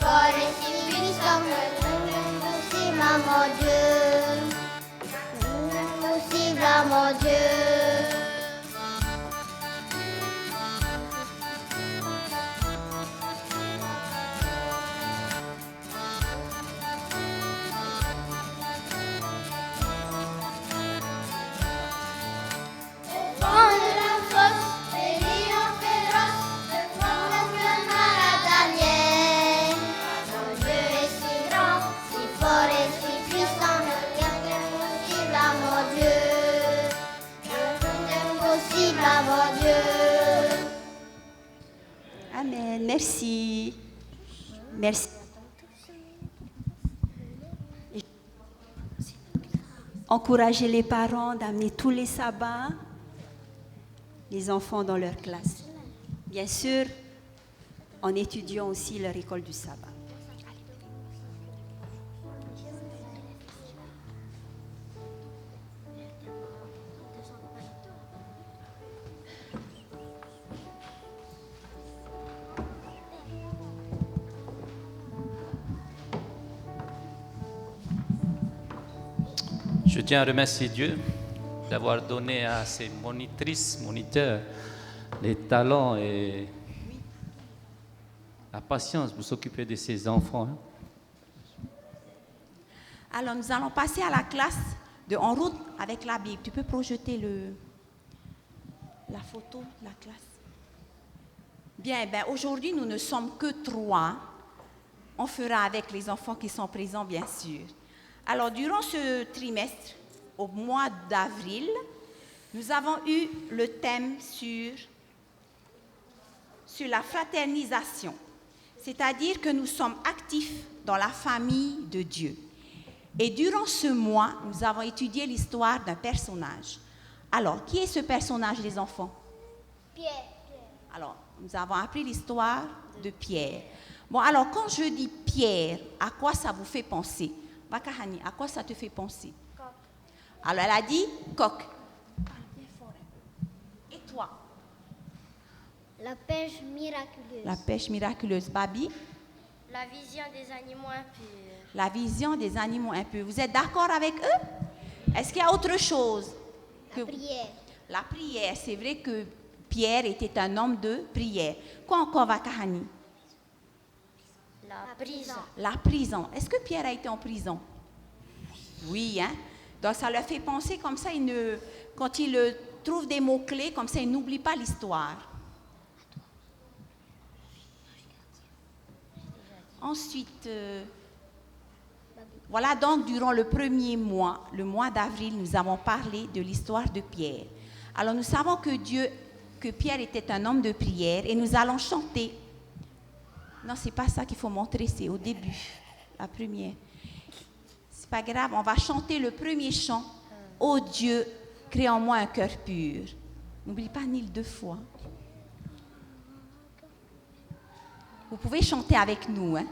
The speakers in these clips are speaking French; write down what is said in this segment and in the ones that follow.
fort et si puissant, aussi maman Dieu, aussi maman Dieu. Amen. Merci. Merci. Encouragez les parents d'amener tous les sabbats, les enfants dans leur classe. Bien sûr, en étudiant aussi leur école du sabbat. Je tiens à remercier Dieu d'avoir donné à ces monitrices, moniteurs, les talents et la patience pour s'occuper de ces enfants. Alors, nous allons passer à la classe de En route avec la Bible. Tu peux projeter la photo de la classe. Bien, aujourd'hui, nous ne sommes que 3. On fera avec les enfants qui sont présents, bien sûr. Alors, durant ce trimestre, au mois d'avril, nous avons eu le thème sur la fraternisation. C'est-à-dire que nous sommes actifs dans la famille de Dieu. Et durant ce mois, nous avons étudié l'histoire d'un personnage. Alors, qui est ce personnage, les enfants? Pierre. Alors, nous avons appris l'histoire de Pierre. Bon, alors, quand je dis Pierre, à quoi ça vous fait penser? Bakahani, à quoi ça te fait penser? Coq. Alors, elle a dit coq. Et toi? La pêche miraculeuse. La pêche miraculeuse. Babi? La vision des animaux impurs. La vision des animaux impurs. Vous êtes d'accord avec eux? Est-ce qu'il y a autre chose? La prière. La prière. C'est vrai que Pierre était un homme de prière. Quoi encore, Vakahani? La prison. La prison. Est-ce que Pierre a été en prison? Oui, hein? Donc ça leur fait penser comme ça, quand il trouve des mots-clés, comme ça, il n'oublie pas l'histoire. Ensuite, voilà donc durant le premier mois, le mois d'avril, nous avons parlé de l'histoire de Pierre. Alors nous savons que Pierre était un homme de prière et nous allons chanter. Non, c'est pas ça qu'il faut montrer, c'est au début, la première. C'est pas grave, on va chanter le premier chant. Ô Dieu, crée en moi un cœur pur. N'oublie pas Nil 2 fois. Vous pouvez chanter avec nous, hein?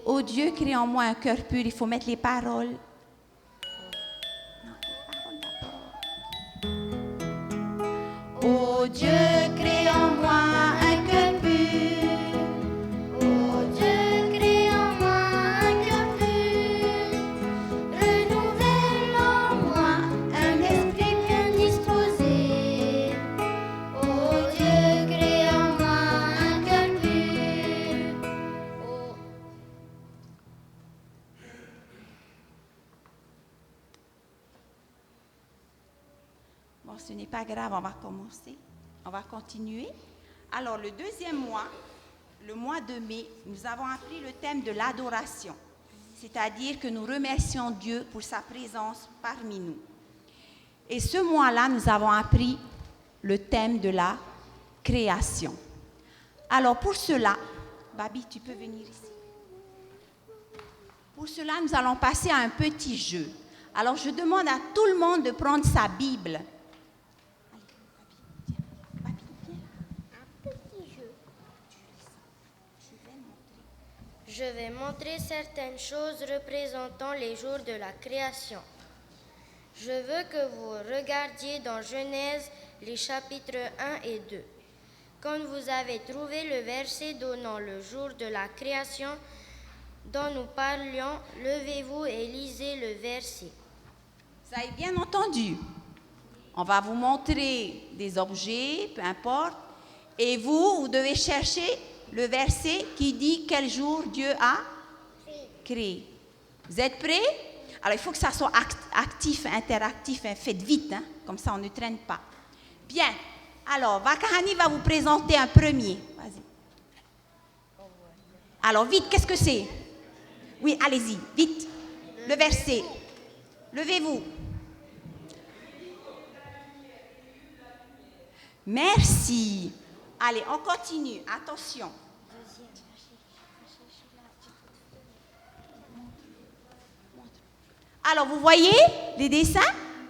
Ô Dieu, crée en moi un cœur pur. Il faut mettre les paroles. Ô Dieu, crée en moi un cœur pur. Ô Dieu, crée en moi un cœur pur. Renouvelle en moi un esprit bien disposé. Ô Dieu, crée en moi un cœur pur. Bon, ce n'est pas grave, on va commencer. On va continuer. Alors, le deuxième mois, le mois de mai, nous avons appris le thème de l'adoration. C'est-à-dire que nous remercions Dieu pour sa présence parmi nous. Et ce mois-là, nous avons appris le thème de la création. Alors, pour cela, Babi, tu peux venir ici. Pour cela, nous allons passer à un petit jeu. Alors, je demande à tout le monde de prendre sa Bible. Je vais montrer certaines choses représentant les jours de la création. Je veux que vous regardiez dans Genèse les chapitres 1 et 2. Quand vous avez trouvé le verset donnant le jour de la création dont nous parlions, levez-vous et lisez le verset. Vous avez bien entendu. On va vous montrer des objets, peu importe. Et vous devez chercher le verset qui dit quel jour Dieu a créé. Vous êtes prêts? Alors, il faut que ça soit actif, interactif. Faites vite, hein, comme ça on ne traîne pas. Bien. Alors, Vakahani va vous présenter un premier. Vas-y. Alors, vite, qu'est-ce que c'est? Oui, allez-y, vite. Le verset. Levez-vous. Merci. Allez, on continue. Attention. Alors, vous voyez les dessins?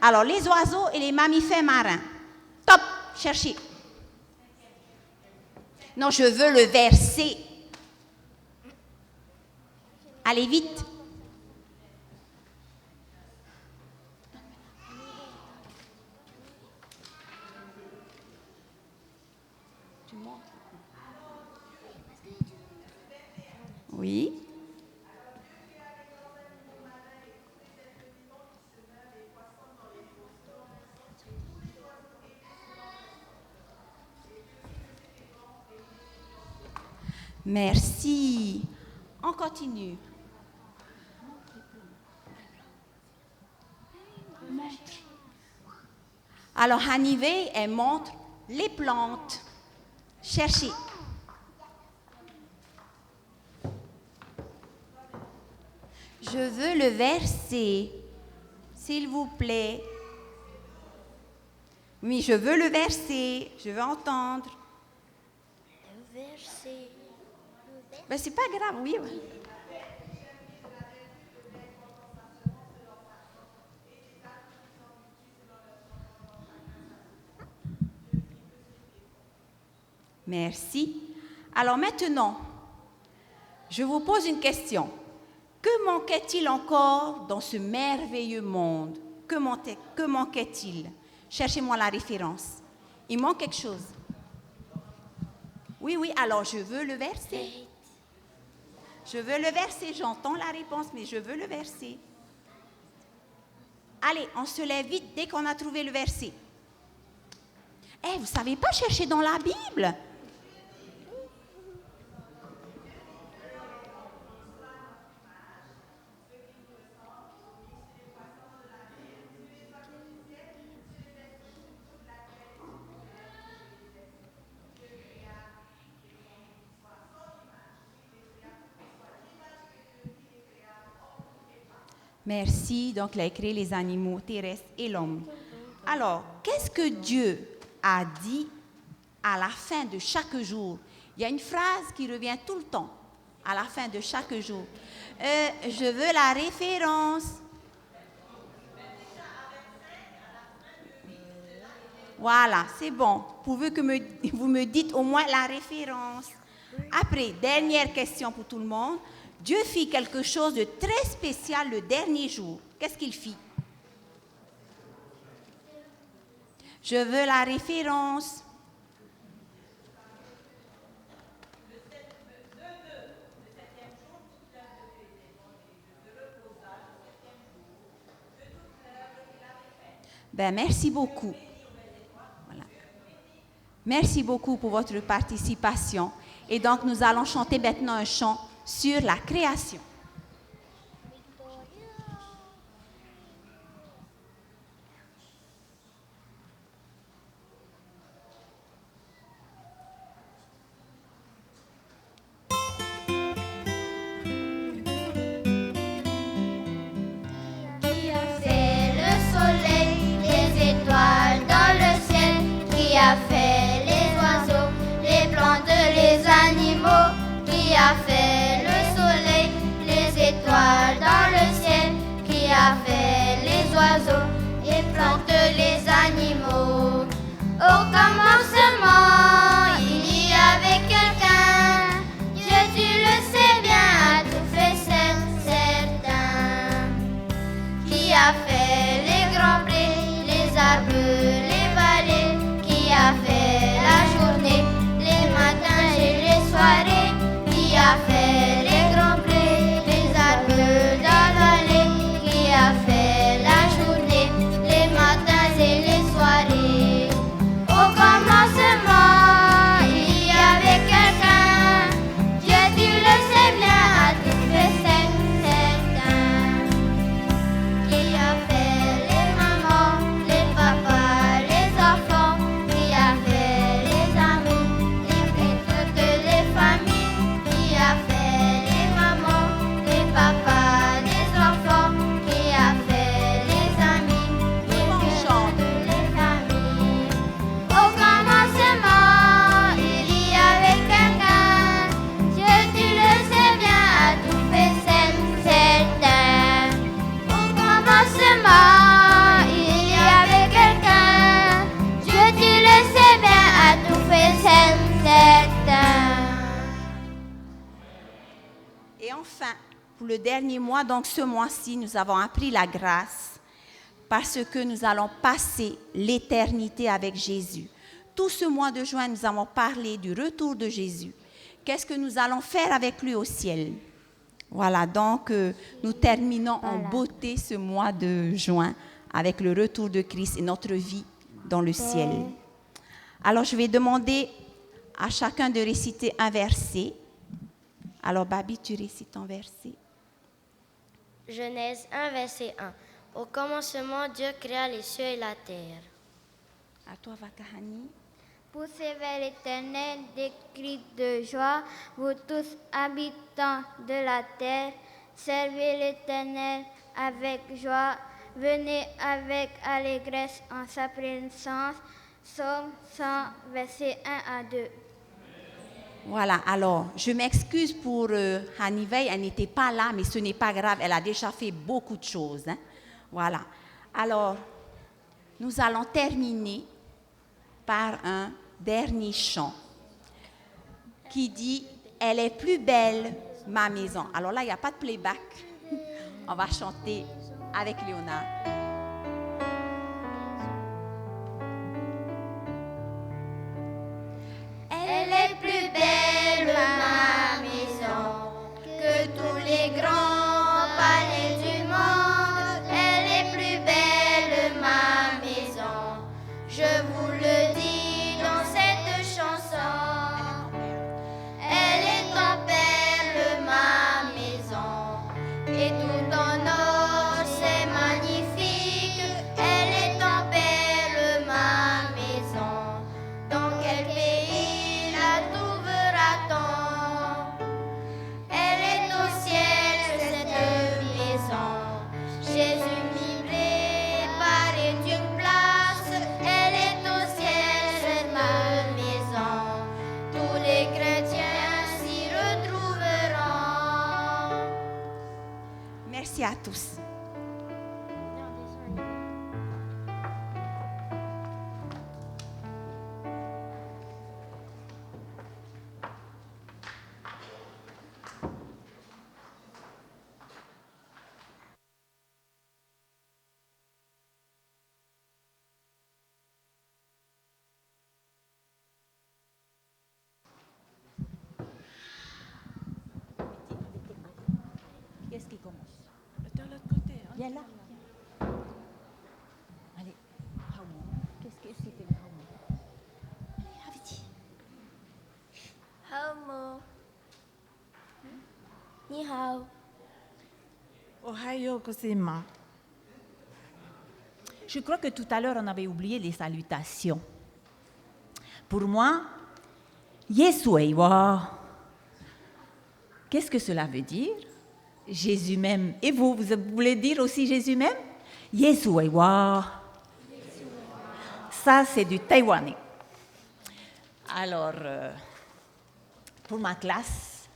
Alors, les oiseaux et les mammifères marins. Top, cherchez. Non, je veux le verset. Allez vite. Oui. Merci. On continue. Alors, Hanivé, elle montre les plantes. Cherchez. Je veux le verset, s'il vous plaît. Oui, je veux le verset. Je veux entendre. Le verset. Ben, c'est pas grave, oui. Oui. Merci. Alors maintenant, je vous pose une question. Que manquait-il encore dans ce merveilleux monde? Que manquait-il? Cherchez-moi la référence. Il manque quelque chose. Oui, oui, alors je veux le verset. Je veux le verset, j'entends la réponse, mais je veux le verset. Allez, on se lève vite dès qu'on a trouvé le verset. Eh, vous ne savez pas chercher dans la Bible? Merci. Donc, il a créé les animaux terrestres et l'homme. Alors, qu'est-ce que Dieu a dit à la fin de chaque jour? Il y a une phrase qui revient tout le temps à la fin de chaque jour. Je veux la référence. Voilà, c'est bon. Pourvu que vous me dites au moins la référence. Après, dernière question pour tout le monde. Dieu fit quelque chose de très spécial le dernier jour. Qu'est-ce qu'il fit? Je veux la référence. Ben, merci beaucoup. Voilà. Merci beaucoup pour votre participation. Et donc, nous allons chanter maintenant un chant sur la création. Qui a fait le soleil, les étoiles dans le ciel? Qui a fait les oiseaux, les plantes, les animaux? Qui a fait le soleil, Et enfin, pour le dernier mois, donc ce mois-ci, nous avons appris la grâce parce que nous allons passer l'éternité avec Jésus. Tout ce mois de juin, nous avons parlé du retour de Jésus. Qu'est-ce que nous allons faire avec lui au ciel? Voilà, donc nous terminons en beauté ce mois de juin avec le retour de Christ et notre vie dans le ciel. Alors, je vais demander à chacun de réciter un verset. Alors, Babi, tu récites ton verset. Genèse 1, verset 1. Au commencement, Dieu créa les cieux et la terre. À toi, Vakahani. Poussez vers l'Éternel des cris de joie, vous tous habitants de la terre. Servez l'Éternel avec joie, venez avec allégresse en sa présence. Psaume 100, versets 1 à 2. Voilà, alors, je m'excuse pour Hanivei, elle n'était pas là, mais ce n'est pas grave, elle a déjà fait beaucoup de choses. Hein. Voilà, alors, nous allons terminer par un dernier chant qui dit « Elle est plus belle, ma maison ». Alors là, il n'y a pas de playback, on va chanter avec Léonard. Elle est plus belle, ma maison, que tous les grands palais du monde. Elle est plus belle, ma maison, je vous le dis dans cette chanson. Elle est en perles, ma maison, et tout en or, c'est magnifique. Elle est en perles, ma maison, dans quel pays la trouvera-t-on? Elle est au ciel, cette maison. Jésus m'y préparait une place. Elle est au ciel, cette maison. Tous les chrétiens s'y retrouveront. Merci à tous. Qu'est-ce qui commence? De l'autre côté. Hein. Viens là. Allez, Haomo. Qu'est-ce que c'était le Haomo? Allez, vite. Hello. Ni hao. Ohayo gozaimasu. Je crois que tout à l'heure, on avait oublié les salutations. Pour moi, Yesui wa. Qu'est-ce que cela veut dire? Jésus même. Et vous voulez dire aussi Jésus même? Yesui wa. Ça, c'est du taïwanais. Alors, pour ma classe,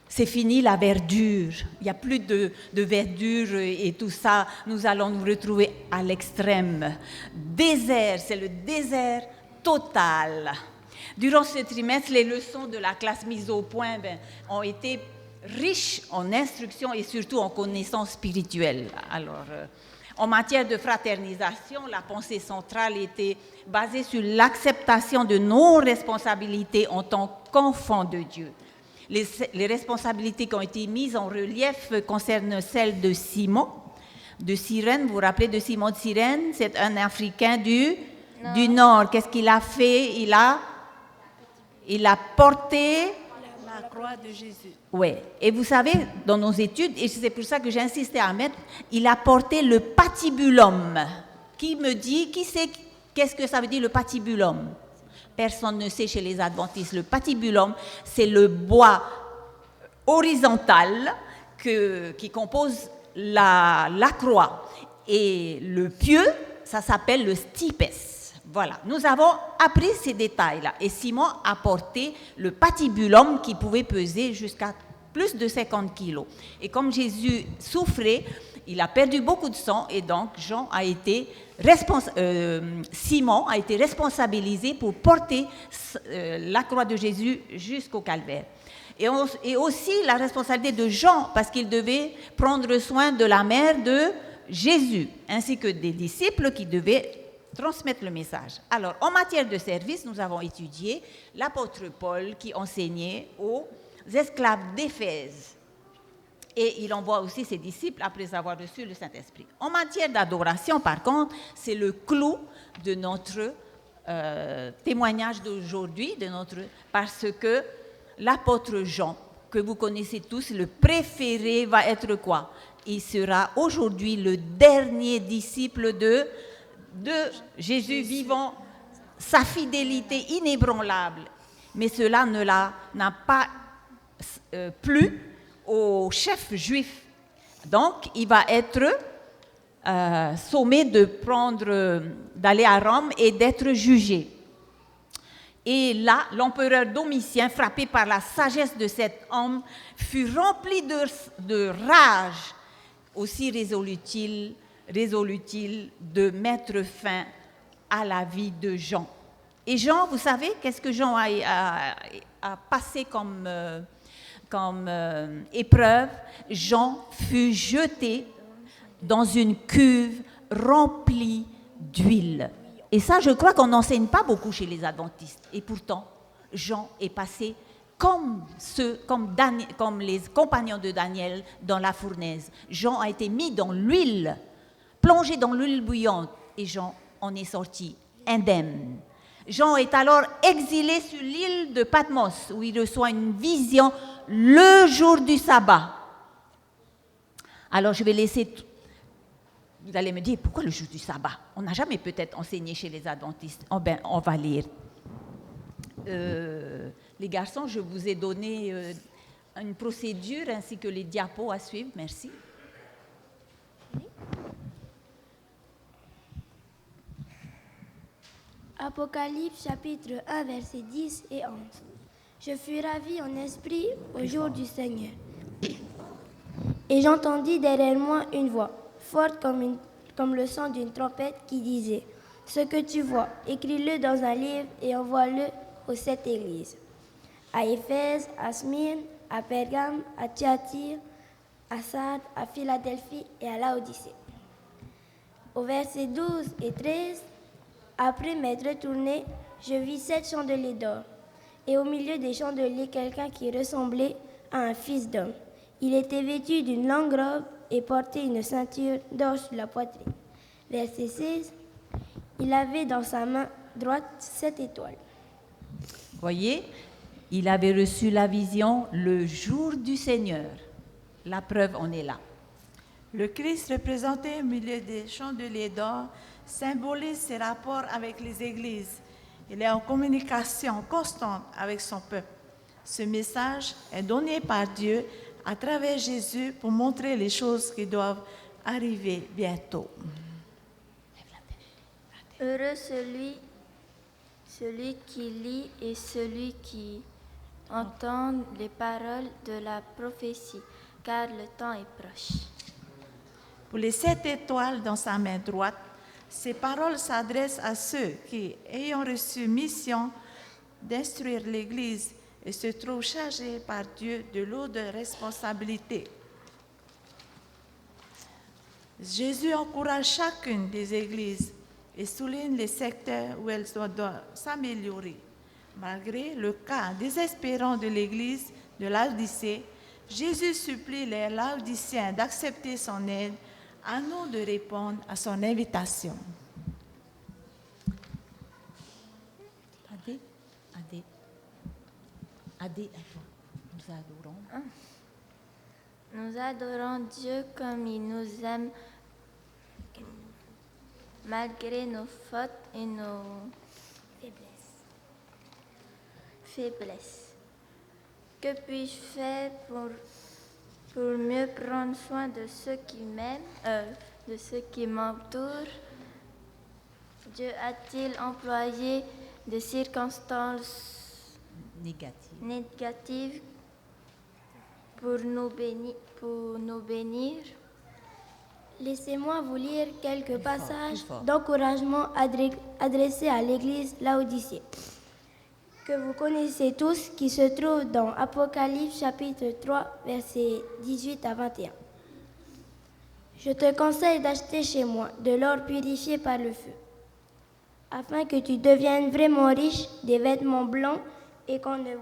c'est fini la verdure. Il n'y a plus de verdure et tout ça. Nous allons nous retrouver à l'extrême. Désert, c'est le désert total. Durant ce trimestre, les leçons de la classe mise au point ont été riches en instruction et surtout en connaissances spirituelles. Alors, en matière de fraternisation, la pensée centrale était basée sur l'acceptation de nos responsabilités en tant qu'enfants de Dieu. Les responsabilités qui ont été mises en relief concernent celles de Simon, de Cyrène. Vous vous rappelez de Simon de Cyrène? C'est un Africain du Nord. Qu'est-ce qu'il a fait? Il a porté La croix de Jésus. Oui. Et vous savez, dans nos études, et c'est pour ça que j'ai insisté à mettre, il a porté le patibulum. Qui me dit, qui sait qu'est-ce que ça veut dire le patibulum? Personne ne sait chez les adventistes. Le patibulum, c'est le bois horizontal qui compose la croix. Et le pieu, ça s'appelle le stipes. Voilà, nous avons appris ces détails-là. Et Simon a porté le patibulum qui pouvait peser jusqu'à plus de 50 kilos. Et comme Jésus souffrait, il a perdu beaucoup de sang et donc Simon a été responsabilisé pour porter la croix de Jésus jusqu'au calvaire. Et aussi la responsabilité de Jean, parce qu'il devait prendre soin de la mère de Jésus, ainsi que des disciples qui devaient transmettre le message. Alors, en matière de service, nous avons étudié l'apôtre Paul qui enseignait aux esclaves d'Éphèse. Et il envoie aussi ses disciples après avoir reçu le Saint-Esprit. En matière d'adoration, par contre, c'est le clou de notre témoignage d'aujourd'hui, parce que l'apôtre Jean, que vous connaissez tous, le préféré va être quoi? Il sera aujourd'hui le dernier disciple de Jésus vivant, sa fidélité inébranlable. Mais cela n'a pas plu au chef juif. Donc, il va être sommé d'aller à Rome et d'être jugé. Et là, l'empereur Domitien, frappé par la sagesse de cet homme, fut rempli de rage. Aussi résolut-il de mettre fin à la vie de Jean. Et Jean, vous savez, qu'est-ce que Jean a passé comme épreuve? Jean fut jeté dans une cuve remplie d'huile. Et ça, je crois qu'on n'enseigne pas beaucoup chez les adventistes. Et pourtant, Jean est passé comme les compagnons de Daniel dans la fournaise. Jean a été mis dans l'huile, plongé dans l'huile bouillante, et Jean en est sorti indemne. Jean est alors exilé sur l'île de Patmos, où il reçoit une vision le jour du sabbat. Alors je vais laisser... Vous allez me dire, pourquoi le jour du sabbat? On n'a jamais peut-être enseigné chez les adventistes. Oh ben, on va lire. Les garçons, je vous ai donné une procédure ainsi que les diapos à suivre. Merci. Apocalypse chapitre 1, versets 10 et 11. Je fus ravi en esprit au jour du Seigneur. Et j'entendis derrière moi une voix, forte comme le son d'une trompette, qui disait: ce que tu vois, écris-le dans un livre et envoie-le aux 7 églises. À Éphèse, à Smyrne, à Pergame, à Thyatire, à Sardes, à Philadelphie et à Laodicée. Au verset 12 et 13, après m'être retourné, je vis 7 chandeliers d'or, et au milieu des chandeliers quelqu'un qui ressemblait à un fils d'homme. Il était vêtu d'une longue robe et portait une ceinture d'or sur la poitrine. Verset 16, il avait dans sa main droite 7 étoiles. Voyez, il avait reçu la vision le jour du Seigneur. La preuve en est là. Le Christ représenté au milieu des chandeliers d'or symbolise ses rapports avec les églises. Il est en communication constante avec son peuple. Ce message est donné par Dieu à travers Jésus pour montrer les choses qui doivent arriver bientôt. Heureux celui qui lit et celui qui entend les paroles de la prophétie, car le temps est proche. Pour les 7 étoiles dans sa main droite, ces paroles s'adressent à ceux qui, ayant reçu mission d'instruire l'Église, et se trouvent chargés par Dieu de lourdes responsabilités. Jésus encourage chacune des églises et souligne les secteurs où elles doivent s'améliorer. Malgré le cas désespérant de l'église de Laodicée, Jésus supplie les Laodiciens d'accepter son aide, à nous de répondre à son invitation. Nous adorons. Nous adorons Dieu comme il nous aime, malgré nos fautes et nos faiblesses. Que puis-je faire pour mieux prendre soin de ceux qui m'aiment, de ceux qui m'entourent? Dieu a-t-il employé des circonstances négatives pour nous bénir? Laissez-moi vous lire quelques passages d'encouragement adressés à l'église Laodicée. que vous connaissez tous, qui se trouve dans Apocalypse chapitre 3, versets 18 à 21. Je te conseille d'acheter chez moi de l'or purifié par le feu, afin que tu deviennes vraiment riche, des vêtements blancs et qu'on ne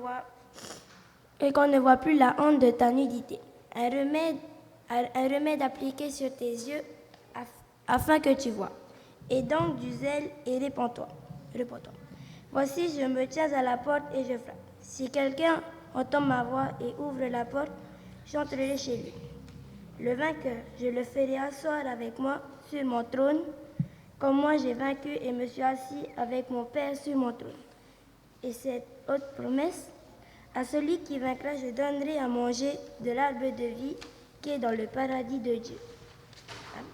voit plus la honte de ta nudité. Un remède appliqué sur tes yeux afin que tu vois. Et donc du zèle et répands-toi. Voici, je me tiens à la porte et je frappe. Si quelqu'un entend ma voix et ouvre la porte, j'entrerai chez lui. Le vainqueur, je le ferai asseoir avec moi sur mon trône, comme moi j'ai vaincu et me suis assis avec mon Père sur mon trône. Et cette haute promesse, à celui qui vaincra, je donnerai à manger de l'arbre de vie qui est dans le paradis de Dieu. Amen.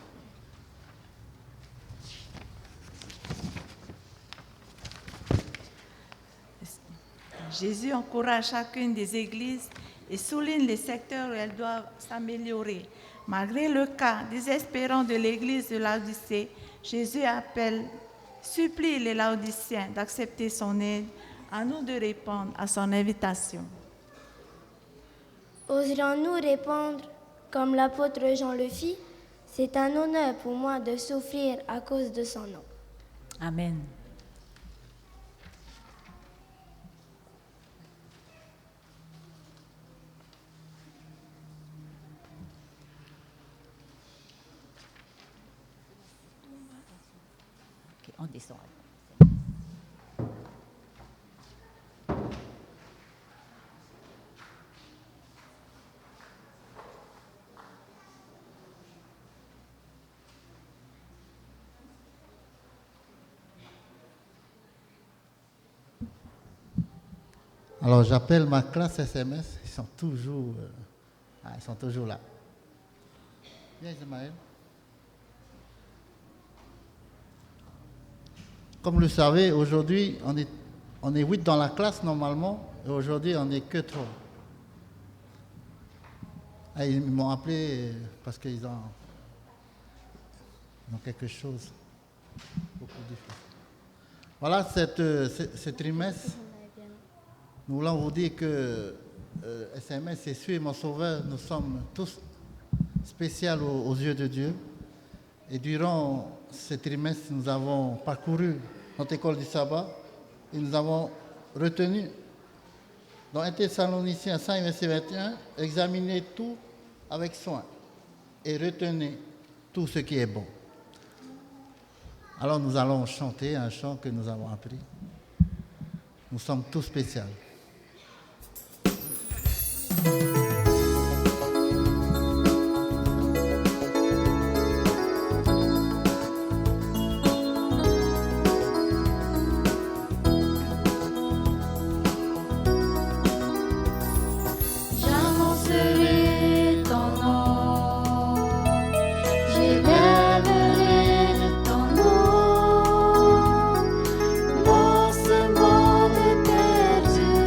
Jésus encourage chacune des églises et souligne les secteurs où elles doivent s'améliorer. Malgré le cas désespérant de l'église de Laodicée, Jésus supplie les Laodiciens d'accepter son aide, à nous de répondre à son invitation. Oserons-nous répondre comme l'apôtre Jean le fit? C'est un honneur pour moi de souffrir à cause de son nom. Amen. Ok, on descend. Alors j'appelle ma classe SMS, ils sont toujours là. Viens Ismaël. Comme vous le savez, aujourd'hui on est 8 dans la classe normalement, et aujourd'hui on n'est que 3. Ils m'ont appelé parce qu'ils ont quelque chose beaucoup difficile. Voilà, ce trimestre. Nous voulons vous dire que SMS et Suis mon Sauveur, nous sommes tous spéciaux aux yeux de Dieu. Et durant ce trimestre, nous avons parcouru notre école du sabbat et nous avons retenu, dans 1 Thessaloniciens 5, verset 21, examinez tout avec soin et retenez tout ce qui est bon. Alors nous allons chanter un chant que nous avons appris. Nous sommes tous spéciaux. J'annoncerai ton nom, j'élèverai ton nom dans ce monde perdu.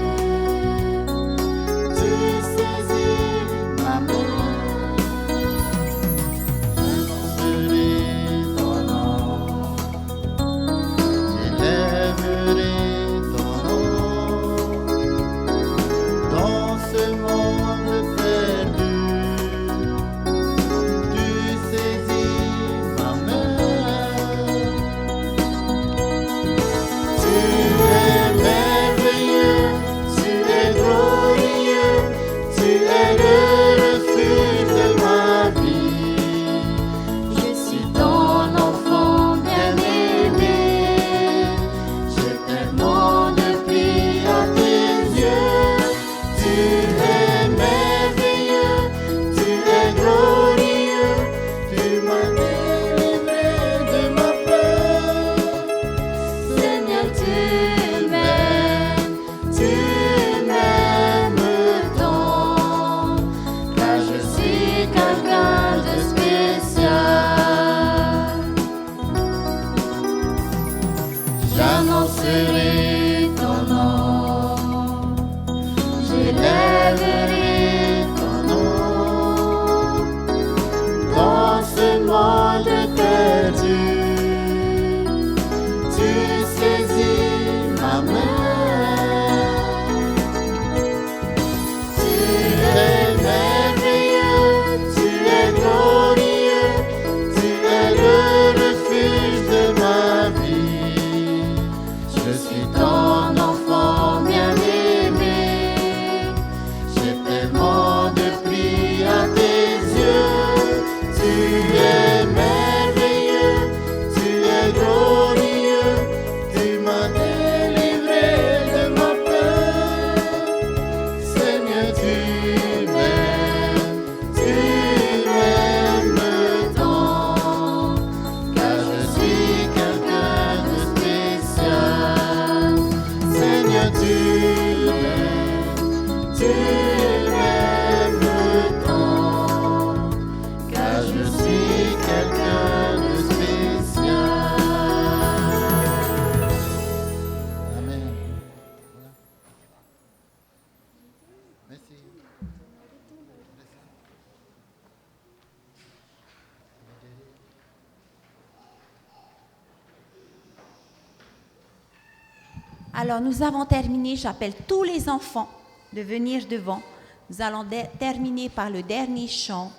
Alors, nous avons terminé. J'appelle tous les enfants de venir devant. Nous allons terminer par le dernier chant.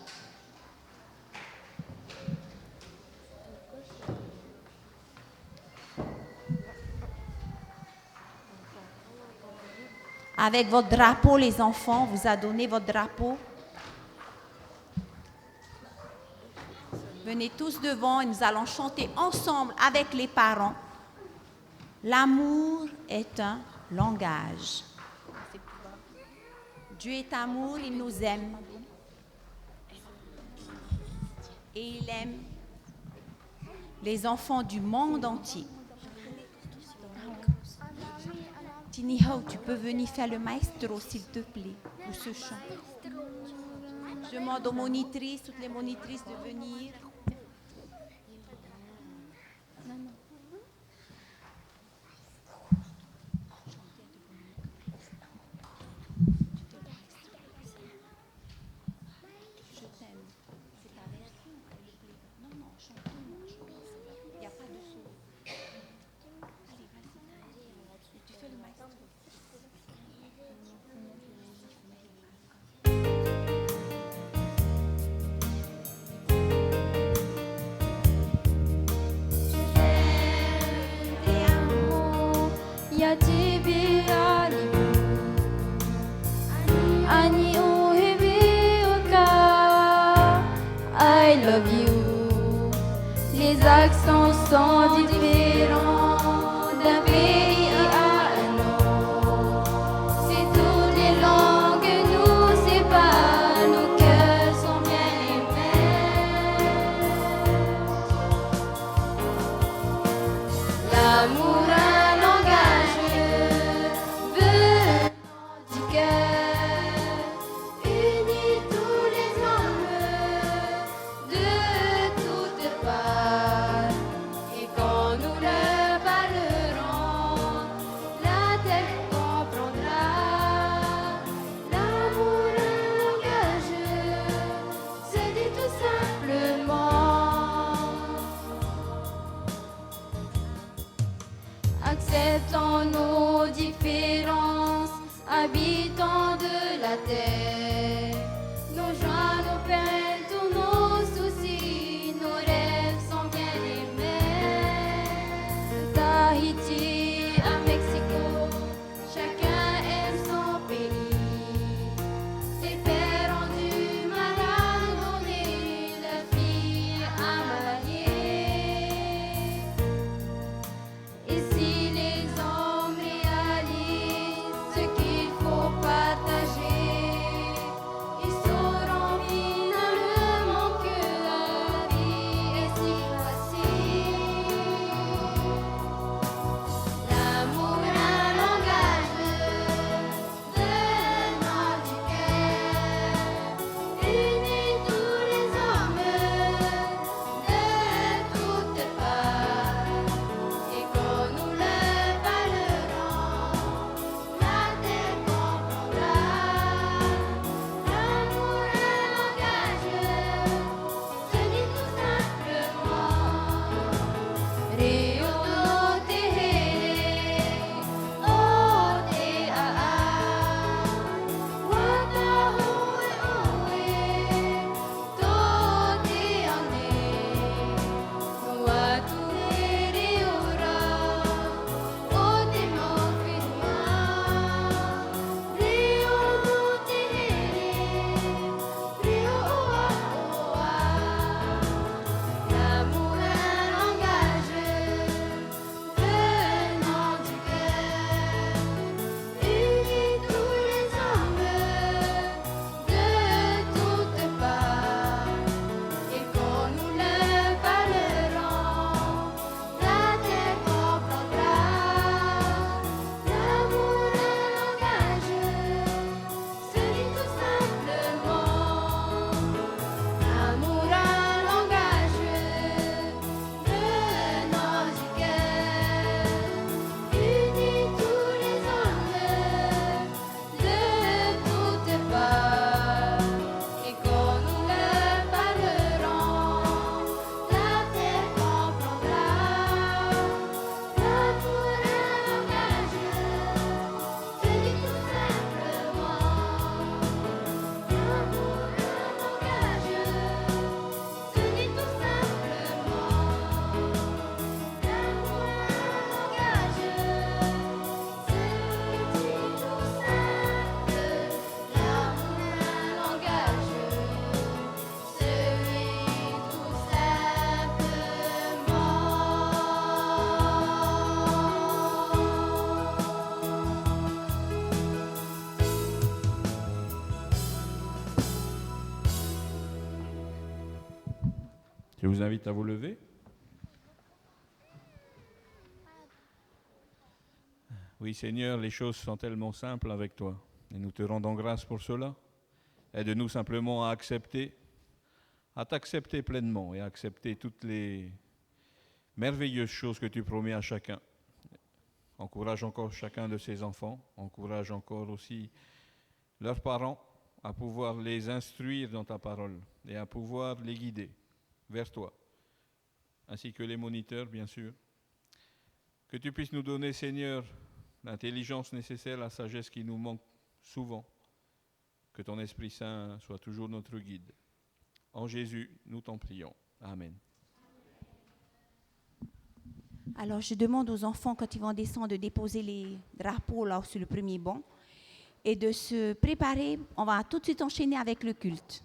Avec votre drapeau, les enfants, on vous a donné votre drapeau. Venez tous devant et nous allons chanter ensemble avec les parents. L'amour est un langage. Dieu est amour, il nous aime. Et il aime les enfants du monde entier. Tiniho, tu peux venir faire le maestro, s'il te plaît, pour ce chant. Je demande aux monitrices, toutes les monitrices de venir. I love you. Les accents sont différents d'un pays à un autre. Si toutes les langues nous séparent, nos cœurs sont bien les mêmes. L'amour, un langage venant du cœur, unit tous les hommes de toutes parts. Et quand nous leur Je vous invite à vous lever. Oui, Seigneur, les choses sont tellement simples avec toi et nous te rendons grâce pour cela. Aide-nous simplement à t'accepter pleinement et à accepter toutes les merveilleuses choses que tu promets à chacun. Encourage encore chacun de ces enfants, encourage encore aussi leurs parents à pouvoir les instruire dans ta parole et à pouvoir les guider vers toi, ainsi que les moniteurs, bien sûr. Que tu puisses nous donner, Seigneur, l'intelligence nécessaire, la sagesse qui nous manque souvent. Que ton Esprit Saint soit toujours notre guide. En Jésus, nous t'en prions. Amen. Alors, je demande aux enfants, quand ils vont descendre, de déposer les drapeaux là sur le premier banc et de se préparer. On va tout de suite enchaîner avec le culte.